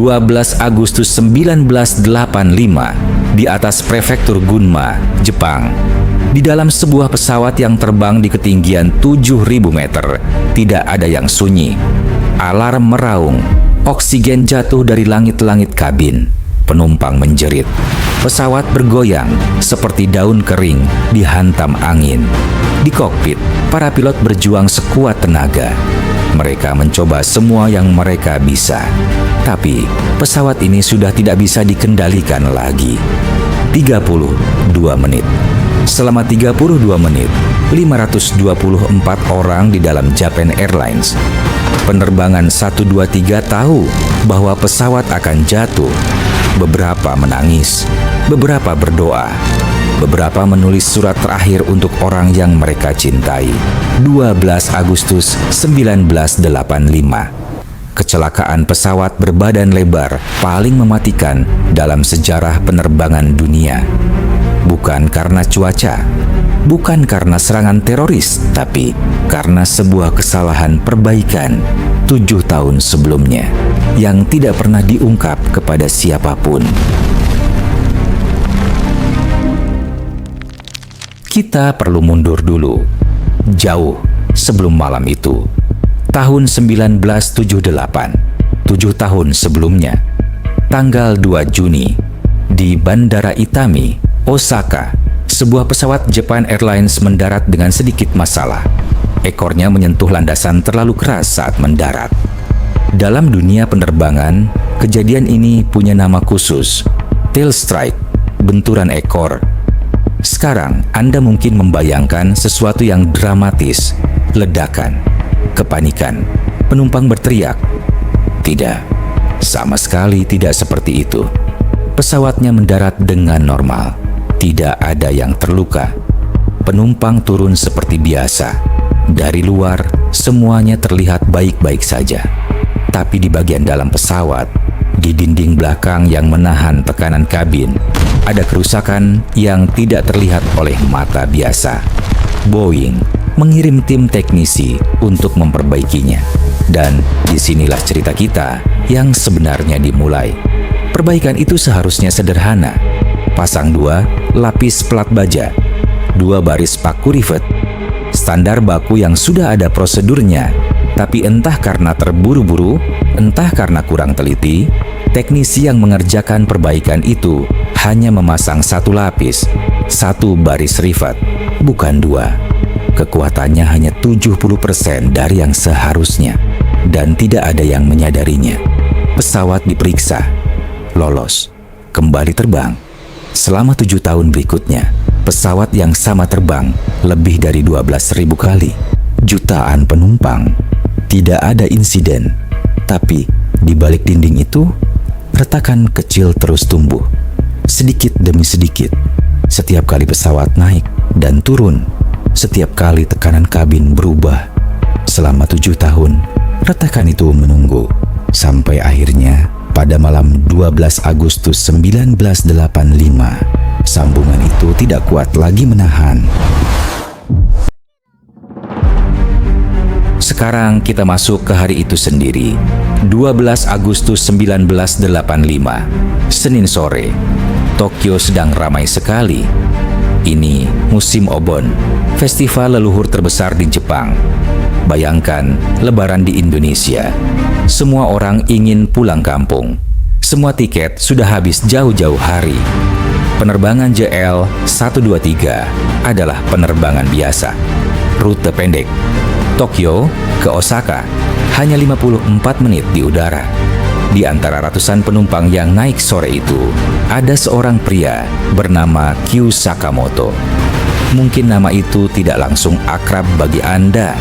12 Agustus 1985 di atas prefektur Gunma, Jepang. Di dalam sebuah pesawat yang terbang di ketinggian 7.000 meter, tidak ada yang sunyi. Alarm meraung, oksigen jatuh dari langit-langit kabin. Penumpang menjerit. Pesawat bergoyang seperti daun kering dihantam angin. Di kokpit, para pilot berjuang sekuat tenaga. Mereka mencoba semua yang mereka bisa. Tapi, pesawat ini sudah tidak bisa dikendalikan lagi. 32 menit. Selama 32 menit, 524 orang di dalam Japan Airlines. Penerbangan 123 tahu bahwa pesawat akan jatuh. Beberapa menangis, beberapa berdoa, beberapa menulis surat terakhir untuk orang yang mereka cintai. 12 Agustus 1985. Kecelakaan pesawat berbadan lebar paling mematikan dalam sejarah penerbangan dunia. Bukan karena cuaca, bukan karena serangan teroris, tapi karena sebuah kesalahan perbaikan 7 tahun sebelumnya yang tidak pernah diungkap kepada siapapun. Kita perlu mundur dulu, jauh sebelum malam itu. Tahun 1978, 7 tahun sebelumnya, tanggal 2 Juni, di Bandara Itami, Osaka, sebuah pesawat Japan Airlines mendarat dengan sedikit masalah. Ekornya menyentuh landasan terlalu keras saat mendarat. Dalam dunia penerbangan, kejadian ini punya nama khusus, tail strike, benturan ekor. Sekarang, Anda mungkin membayangkan sesuatu yang dramatis, ledakan, kepanikan, penumpang berteriak. Tidak, sama sekali tidak seperti itu. Pesawatnya mendarat dengan normal. Tidak ada yang terluka. Penumpang turun seperti biasa. Dari luar, semuanya terlihat baik-baik saja. Tapi di bagian dalam pesawat, di dinding belakang yang menahan tekanan kabin, ada kerusakan yang tidak terlihat oleh mata biasa. Boeing mengirim tim teknisi untuk memperbaikinya. Dan disinilah cerita kita yang sebenarnya dimulai. Perbaikan itu seharusnya sederhana. Pasang 2 lapis pelat baja, 2 baris paku rivet, standar baku yang sudah ada prosedurnya. Tapi entah karena terburu-buru, entah karena kurang teliti, teknisi yang mengerjakan perbaikan itu hanya memasang 1 lapis, 1 baris rivet, bukan 2. Kekuatannya hanya 70% dari yang seharusnya, dan tidak ada yang menyadarinya. Pesawat diperiksa, lolos, kembali terbang. Selama 7 tahun berikutnya, pesawat yang sama terbang lebih dari 12.000 kali. Jutaan penumpang. Tidak ada insiden. Tapi di balik dinding itu, retakan kecil terus tumbuh. Sedikit demi sedikit. Setiap kali pesawat naik dan turun, setiap kali tekanan kabin berubah. Selama 7 tahun, retakan itu menunggu. Sampai akhirnya, pada malam 12 Agustus 1985, sambungan itu tidak kuat lagi menahan. Sekarang kita masuk ke hari itu sendiri, 12 Agustus 1985, Senin sore. Tokyo sedang ramai sekali. Ini musim Obon, festival leluhur terbesar di Jepang. Bayangkan Lebaran di Indonesia. Semua orang ingin pulang kampung. Semua tiket sudah habis jauh-jauh hari. Penerbangan JL 123 adalah penerbangan biasa. Rute pendek. Tokyo ke Osaka hanya 54 menit di udara. Di antara ratusan penumpang yang naik sore itu, ada seorang pria bernama Kyu Sakamoto. Mungkin nama itu tidak langsung akrab bagi Anda.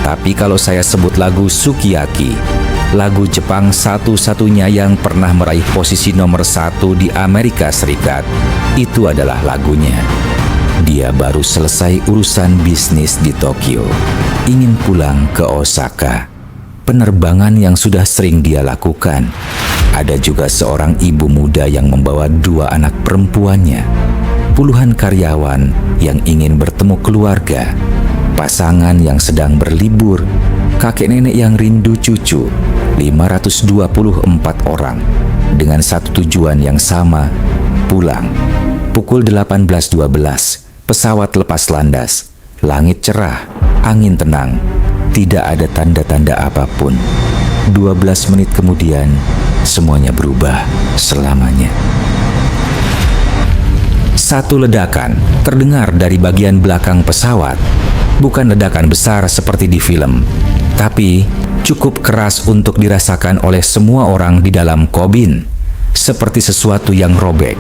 Tapi kalau saya sebut lagu Sukiyaki, lagu Jepang satu-satunya yang pernah meraih posisi nomor 1 di Amerika Serikat, itu adalah lagunya. Dia baru selesai urusan bisnis di Tokyo, ingin pulang ke Osaka. Penerbangan yang sudah sering dia lakukan. Ada juga seorang ibu muda yang membawa 2 anak perempuannya. Puluhan karyawan yang ingin bertemu keluarga. Pasangan yang sedang berlibur, kakek nenek yang rindu cucu, 524 orang dengan satu tujuan yang sama, pulang. Pukul 18.12, pesawat lepas landas. Langit cerah, angin tenang, tidak ada tanda-tanda apapun. 12 menit kemudian, semuanya berubah selamanya. Satu ledakan terdengar dari bagian belakang pesawat. Bukan ledakan besar seperti di film, tapi cukup keras untuk dirasakan oleh semua orang di dalam kabin. Seperti sesuatu yang robek,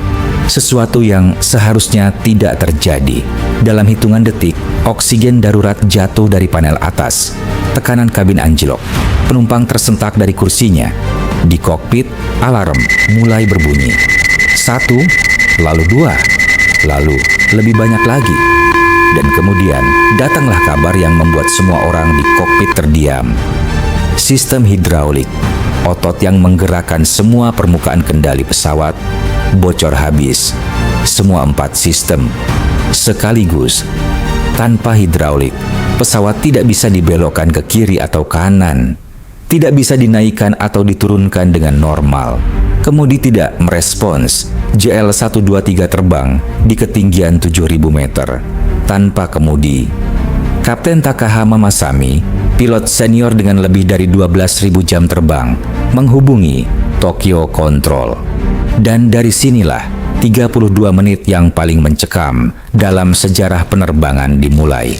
sesuatu yang seharusnya tidak terjadi. Dalam hitungan detik, oksigen darurat jatuh dari panel atas. Tekanan kabin anjlok. Penumpang tersentak dari kursinya. Di kokpit, alarm mulai berbunyi. 1, lalu 2, lalu lebih banyak lagi. Dan kemudian datanglah kabar yang membuat semua orang di kokpit terdiam. Sistem hidraulik, otot yang menggerakkan semua permukaan kendali pesawat, bocor habis. Semua 4 sistem sekaligus. Tanpa hidraulik, pesawat tidak bisa dibelokkan ke kiri atau kanan. Tidak bisa dinaikkan atau diturunkan dengan normal. Kemudi tidak merespons. JL123 terbang di ketinggian 7.000 meter. Tanpa kemudi. Kapten Takahama Masami, pilot senior dengan lebih dari 12.000 jam terbang, menghubungi Tokyo Control. Dan dari sinilah 32 menit yang paling mencekam dalam sejarah penerbangan dimulai.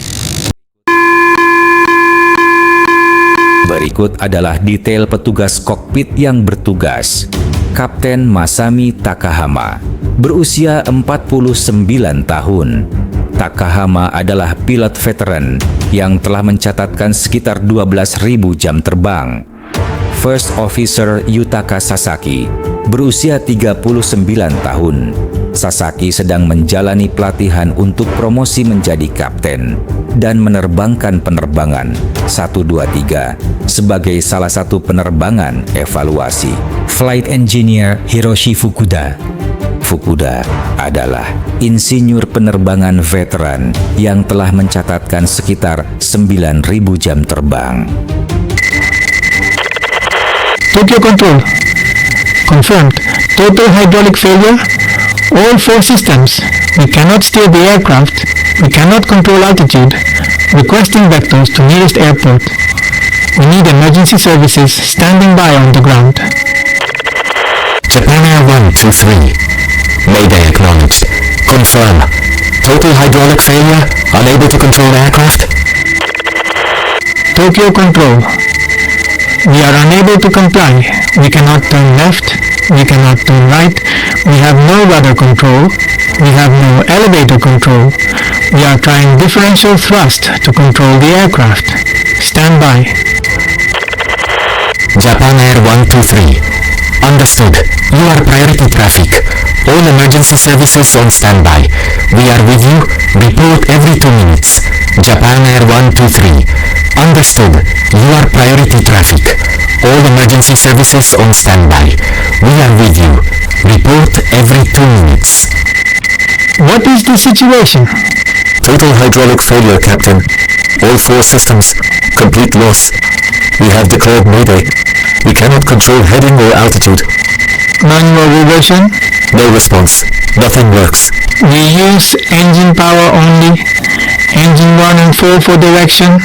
Berikut adalah detail petugas kokpit yang bertugas. Kapten Masami Takahama, berusia 49 tahun. Takahama adalah pilot veteran yang telah mencatatkan sekitar 12.000 jam terbang. First Officer Yutaka Sasaki, berusia 39 tahun. Sasaki sedang menjalani pelatihan untuk promosi menjadi kapten dan menerbangkan penerbangan 123 sebagai salah satu penerbangan evaluasi. Flight Engineer Hiroshi Fukuda. Fukuda adalah insinyur penerbangan veteran yang telah mencatatkan sekitar 9.000 jam terbang. Tokyo Control. Confirmed. Total hydraulic failure. All 4 systems. We cannot steer the aircraft. We cannot control altitude. Requesting vectors to nearest airport. We need emergency services standing by on the ground. Japan Air 123. Mayday acknowledged. Confirm. Total hydraulic failure. Unable to control aircraft. Tokyo Control. We are unable to comply. We cannot turn left. We cannot turn right. We have no rudder control. We have no elevator control. We are trying differential thrust to control the aircraft. Stand by. Japan Air 123. Understood. You are priority traffic. All emergency services on standby. We are with you. Report every 2 minutes. Japan Air 123. Understood. You are priority traffic. All emergency services on standby. We are with you. Report every 2 minutes. What is the situation? Total hydraulic failure, Captain. All 4 systems. Complete loss. We have declared Mayday. We cannot control heading or altitude. Manual reversion. No response. Nothing works. We use engine power only. Engine 1 and 4 for direction.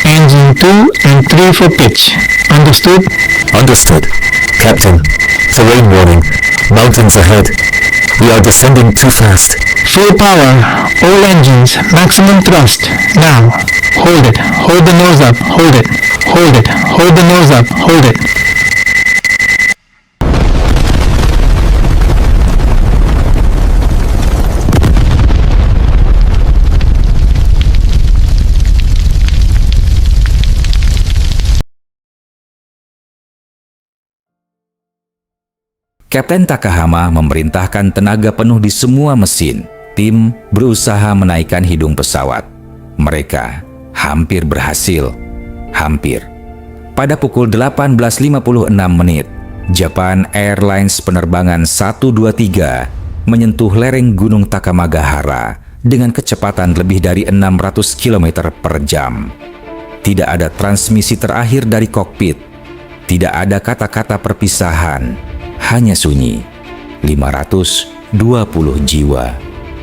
Engine 2 and 3 for pitch. Understood? Understood. Captain, terrain warning. Mountains ahead. We are descending too fast. Full power. All engines. Maximum thrust. Now. Hold it. Hold the nose up. Hold it. Hold it. Hold the nose up. Hold it. Kapten Takahama memerintahkan tenaga penuh di semua mesin. Tim berusaha menaikkan hidung pesawat. Mereka hampir berhasil. Hampir. Pada pukul 18.56 menit, Japan Airlines penerbangan 123 menyentuh lereng Gunung Takamagahara dengan kecepatan lebih dari 600 km per jam. Tidak ada transmisi terakhir dari kokpit. Tidak ada kata-kata perpisahan, hanya sunyi. 520 jiwa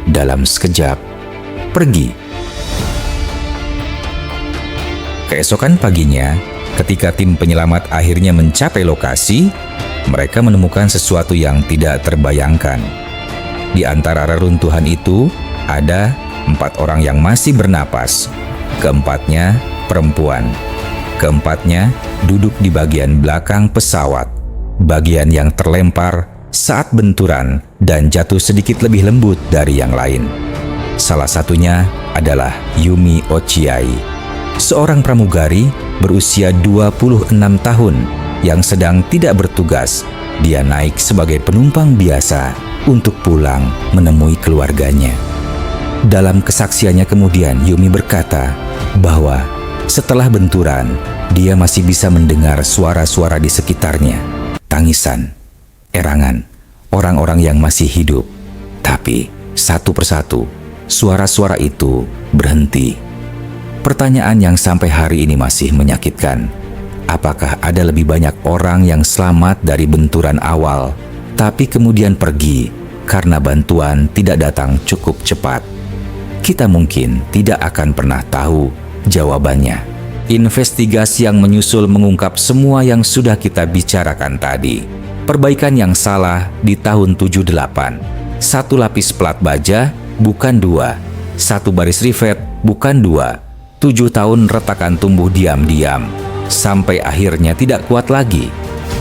dalam sekejap pergi. Keesokan paginya, ketika tim penyelamat akhirnya mencapai lokasi, mereka menemukan sesuatu yang tidak terbayangkan. Di antara reruntuhan itu, ada 4 orang yang masih bernapas. Keempatnya perempuan. Keempatnya duduk di bagian belakang pesawat, bagian yang terlempar saat benturan dan jatuh sedikit lebih lembut dari yang lain. Salah satunya adalah Yumi Ochiai, seorang pramugari berusia 26 tahun yang sedang tidak bertugas. Dia naik sebagai penumpang biasa untuk pulang menemui keluarganya. Dalam kesaksiannya kemudian Yumi berkata bahwa setelah benturan, dia masih bisa mendengar suara-suara di sekitarnya. Tangisan, erangan, orang-orang yang masih hidup. Tapi satu persatu, suara-suara itu berhenti. Pertanyaan yang sampai hari ini masih menyakitkan. Apakah ada lebih banyak orang yang selamat dari benturan awal, tapi kemudian pergi karena bantuan tidak datang cukup cepat? Kita mungkin tidak akan pernah tahu jawabannya. Investigasi yang menyusul mengungkap semua yang sudah kita bicarakan tadi. Perbaikan yang salah di tahun 78. 1 lapis plat baja, bukan 2. 1 baris rivet, bukan 2. 7 tahun retakan tumbuh diam-diam. Sampai akhirnya tidak kuat lagi.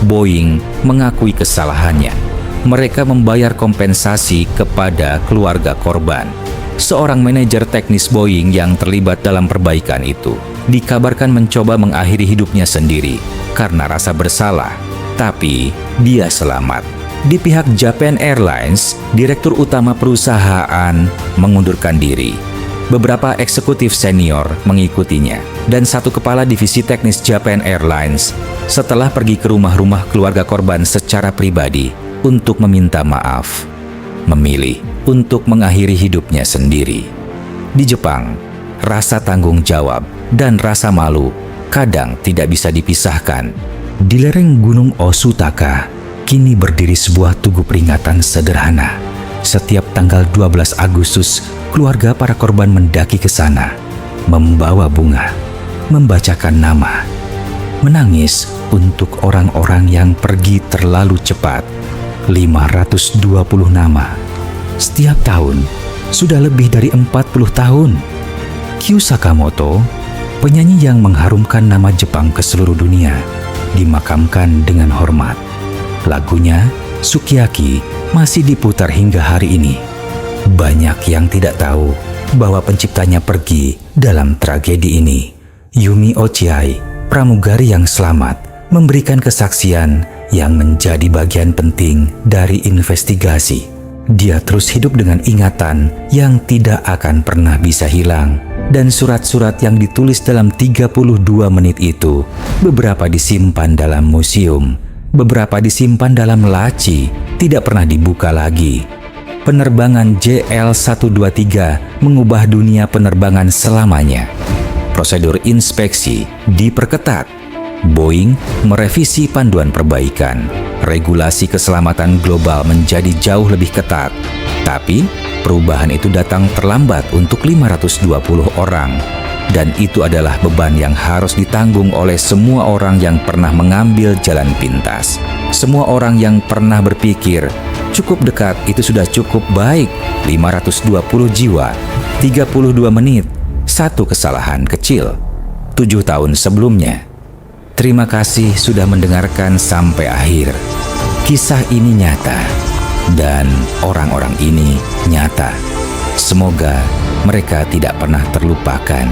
Boeing mengakui kesalahannya. Mereka membayar kompensasi kepada keluarga korban. Seorang manajer teknis Boeing yang terlibat dalam perbaikan itu dikabarkan mencoba mengakhiri hidupnya sendiri karena rasa bersalah, tapi dia selamat. Di pihak Japan Airlines, direktur utama perusahaan mengundurkan diri. Beberapa eksekutif senior mengikutinya dan 1 kepala divisi teknis Japan Airlines setelah pergi ke rumah-rumah keluarga korban secara pribadi untuk meminta maaf, memilih untuk mengakhiri hidupnya sendiri. Di Jepang, rasa tanggung jawab dan rasa malu kadang tidak bisa dipisahkan. Di lereng Gunung Osutaka, kini berdiri sebuah tugu peringatan sederhana. Setiap tanggal 12 Agustus, keluarga para korban mendaki ke sana, membawa bunga, membacakan nama, menangis untuk orang-orang yang pergi terlalu cepat. 520 nama. Setiap tahun, sudah lebih dari 40 tahun. Kyu Sakamoto, penyanyi yang mengharumkan nama Jepang ke seluruh dunia, dimakamkan dengan hormat. Lagunya, Sukiyaki, masih diputar hingga hari ini. Banyak yang tidak tahu bahwa penciptanya pergi dalam tragedi ini. Yumi Ochiai, pramugari yang selamat, memberikan kesaksian yang menjadi bagian penting dari investigasi. Dia terus hidup dengan ingatan yang tidak akan pernah bisa hilang. Dan surat-surat yang ditulis dalam 32 menit itu, beberapa disimpan dalam museum, beberapa disimpan dalam laci, tidak pernah dibuka lagi. Penerbangan JL123 mengubah dunia penerbangan selamanya. Prosedur inspeksi diperketat. Boeing merevisi panduan perbaikan. Regulasi keselamatan global menjadi jauh lebih ketat. Tapi, perubahan itu datang terlambat untuk 520 orang. Dan itu adalah beban yang harus ditanggung oleh semua orang yang pernah mengambil jalan pintas. Semua orang yang pernah berpikir, cukup dekat itu sudah cukup baik. 520 jiwa, 32 menit, 1 kesalahan kecil. 7 tahun sebelumnya. Terima kasih sudah mendengarkan sampai akhir. Kisah ini nyata, dan orang-orang ini nyata. Semoga mereka tidak pernah terlupakan.